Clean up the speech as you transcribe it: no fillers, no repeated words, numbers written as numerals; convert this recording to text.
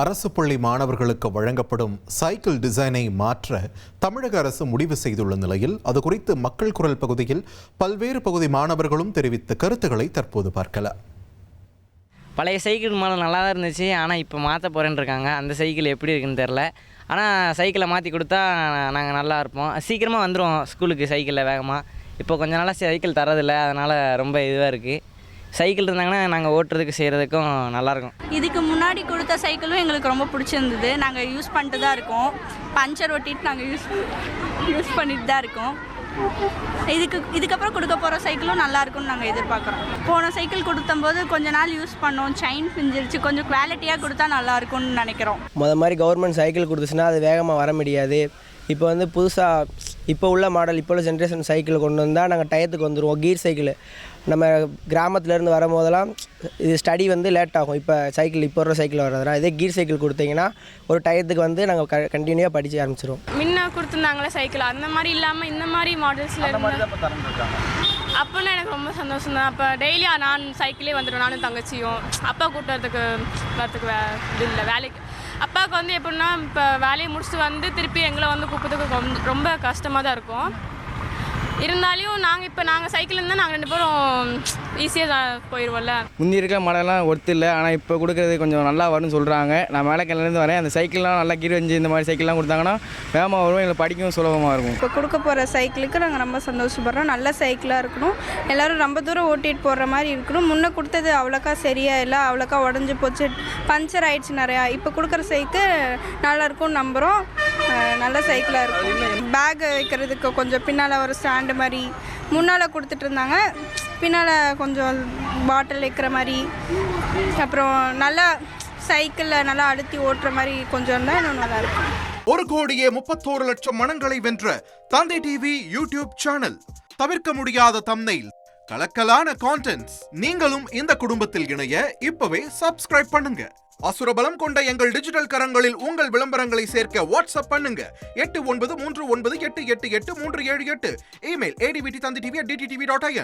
அரசு பள்ளி மாணவர்களுக்கு வழங்கப்படும் சைக்கிள் டிசைனை மாற்ற தமிழக அரசு முடிவு செய்துள்ள நிலையில் அது குறித்து மக்கள் குரல் பகுதியில் பல்வேறு பகுதி மாணவர்களும் தெரிவித்த கருத்துக்களை தற்போது பார்க்கலாம். பழைய சைக்கிள் மாடல் நல்லா தான் இருந்துச்சு. ஆனால் இப்போ மாற்ற போகிறேன்னு இருக்காங்க. அந்த சைக்கிள் எப்படி இருக்குன்னு தெரில. ஆனால் சைக்கிளை மாற்றி கொடுத்தா நாங்கள் நல்லா இருப்போம். சீக்கிரமாக வந்துடுவோம் ஸ்கூலுக்கு சைக்கிளில் வேகமாக. இப்போ கொஞ்ச நாளாக சைக்கிள் தரதில்லை, அதனால் ரொம்ப இதுவாக இருக்குது. சைக்கிள் இருந்தாங்கன்னா நாங்கள் ஓட்டுறதுக்கு செய்கிறதுக்கும் நல்லாயிருக்கும். இதுக்கு முன்னாடி கொடுத்த சைக்கிளும் எங்களுக்கு ரொம்ப பிடிச்சிருந்தது. நாங்கள் யூஸ் பண்ணிட்டு தான் இருக்கோம். பஞ்சர் ஒட்டிட்டு நாங்கள் யூஸ் பண்ணிட்டு தான் இருக்கோம். இதுக்கப்புறம் கொடுக்க போகிற சைக்கிளும் நல்லாயிருக்கும்னு நாங்கள் எதிர்பார்க்குறோம். போன சைக்கிள் கொடுத்தம்போது கொஞ்ச நாள் யூஸ் பண்ணோம், செயின் பிஞ்சிருச்சு. கொஞ்சம் குவாலிட்டியாக கொடுத்தா நல்லாயிருக்கும்னு நினைக்கிறோம். மாதிரி கவர்மெண்ட் சைக்கிள் கொடுத்துச்சுன்னா அது வேகமாக வர முடியாது. இப்போ புதுசாக இப்போ உள்ள மாடல், இப்போ உள்ள ஜென்ரேஷன் சைக்கிள் கொண்டு வந்தால் நாங்கள் டயத்துக்கு வந்துடுவோம். கீர் சைக்கிள் நம்ம கிராமத்துலேருந்து வரும்போதெல்லாம் இது ஸ்டடி லேட் ஆகும். இப்போ சைக்கிள் இப்போ வர சைக்கிள் வர்றதுனா இதே கீர் சைக்கிள் கொடுத்தீங்கன்னா ஒரு டயத்துக்கு நாங்கள் கண்டினியூவாக படித்து ஆரம்பிச்சிடுவோம். முன்ன கொடுத்துருந்தாங்களே சைக்கிள், அந்த மாதிரி இல்லாமல் இந்த மாதிரி மாடல்ஸில் அப்போனா எனக்கு ரொம்ப சந்தோஷம் தான். அப்போ டெய்லியாக நான் சைக்கிளே வந்துடுவேன், நானும் தங்கச்சியும். அப்பா கூட்டுறதுக்கு இது இல்லை வேலைக்கு. அப்பாவுக்கு எப்படின்னா இப்போ வேலையை முடிச்சுட்டு திருப்பி எங்களை கூப்பிட்றதுக்கு ரொம்ப கஷ்டமாக தான் இருக்கும். இருந்தாலும் நாங்கள் சைக்கிள் இருந்தால் நாங்கள் 2 பேரும் ஈஸியாக போயிடுவோம்ல. முந்தி இருக்கிற மாடலாம் ஒர்த்து இல்லை. ஆனால் இப்போ கொடுக்குறது கொஞ்சம் நல்லா வரும்னு சொல்கிறாங்க. நான் மேலக்கிலேருந்து வரேன். அந்த சைக்கிள்லாம் நல்லா கீர் வஞ்சி இந்த மாதிரி சைக்கிள்லாம் கொடுத்தாங்கன்னா வேகமாக வரும், எங்களுக்கு படிக்கவும் சுலபமாக இருக்கும். இப்போ கொடுக்க போகிற சைக்கிளுக்கு நாங்கள் ரொம்ப சந்தோஷப்படுறோம். நல்ல சைக்கிளாக இருக்கணும், எல்லோரும் ரொம்ப தூரம் ஓட்டிகிட்டு போகிற மாதிரி இருக்கணும். முன்னே கொடுத்தது அவ்வளோக்கா சரியாக இல்லை, அவ்வளோக்கா உடஞ்சி போச்சு, பஞ்சர் ஆகிடுச்சு நிறையா. இப்போ கொடுக்குற சைக்கிள் நல்லாயிருக்கும்னு நம்புகிறோம். நல்ல சைக்கிளாக இருக்கும். பேக் வைக்கிறதுக்கு கொஞ்சம் பின்னால் ஒரு ஸ்டாண்டு மாதிரி முன்னால் கொடுத்துட்டு இருந்தாங்க, பின்னால் கொஞ்சம் பாட்டில் வைக்கிற மாதிரி. அப்புறம் நல்லா சைக்கிளில் நல்லா அழுத்தி ஓட்டுற மாதிரி கொஞ்சம் தான் இன்னும் நல்லாயிருக்கும். 1,31,00,000 மனங்களை வென்ற தந்தை டிவி யூடியூப் சேனல். தவிர்க்க முடியாத தம்ப்நெயில், கலக்கலான கான்டென்ட்ஸ். நீங்களும் இந்த குடும்பத்தில் இணைய இப்பவே சப்ஸ்கிரைப் பண்ணுங்க. அசுரபலம் கொண்ட எங்கள் டிஜிட்டல் கரங்களில் உங்கள் விளம்பரங்களை சேர்க்க வாட்ஸ்அப் பண்ணுங்க. 893988883778. Email advttv@dttv.in.